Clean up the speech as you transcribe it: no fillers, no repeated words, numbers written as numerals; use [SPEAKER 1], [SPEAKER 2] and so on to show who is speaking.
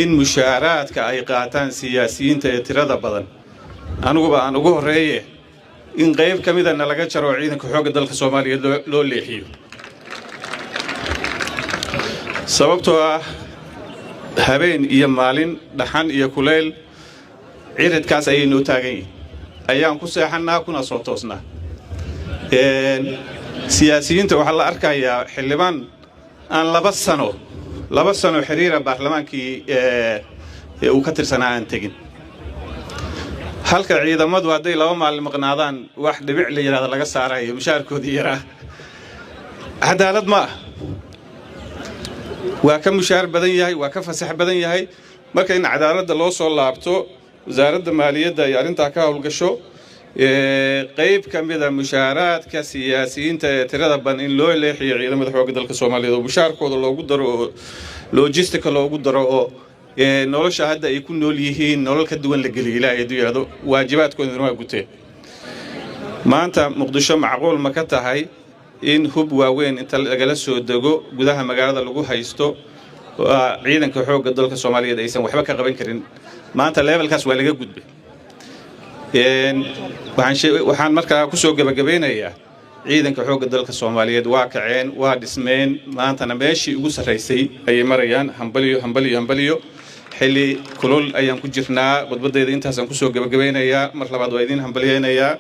[SPEAKER 1] in mushaaraadka ay qaataan siyaasiyiinta ee tirada badan anuguba aan ugu horeeye in qayb ka midana laga jaro ciidanka xoogga dalka Soomaaliyeed loo leexiyo sababtoo ah habeen iyo maalin dhaxan iyo kuleel ciidankaas ay noo taagan yihiin ayaan ku seexannaa kuna soo toosnaa siyaasiyiinta waxa la arkayaa xildhibaan aan laba sano xiriira baarlamaankii uu ka tirsanaa aan tegin halka ciidamadu hadday 2 maalin maqnaadaan wax dhibic la yiraahdo laga saarayo mushaarkoodii yaraa cadaalad ma waa ka mushaar badan yahay waa ka fasax badan yahay marka in cadaaladda loo soo laabto wasaaradda maaliyadda ay arinta ka hawlgasho qayb ka mid ah mushaaraadka siyaasiyiinta ee tirada badan in loo leexiyo ciidamada xoogga dalka Soomaaliyeed oo mushaarkooda loogu daro logistica loogu daro oo nolosha hadda ay ku nool yihiin nolol ka duwan la geliyo ilaahay duuyaado waajibaadkooda waa guteen maanta Muqdisho macquul ma ka tahay in hub waaweyn inta laga soo dago gudaha magaalada lagu haysto ciidanka xoogga dalka Soomaaliyeed aysan waxba ka qaban karin maanta levelkaas waa laga gudbay waxaan markaa ku soo gabagabeynayaa ciidanka xoogga dalka Soomaaliyeed waa kaceen waa dhismeen maantana meeshii ugu sareysay ay marayaan hambaliyo xilli kulul ayaan ku jirnaa qodbadeeda intaas aan ku soo gabagabeynayaa mar labaad waa idin hambaliyeenayaa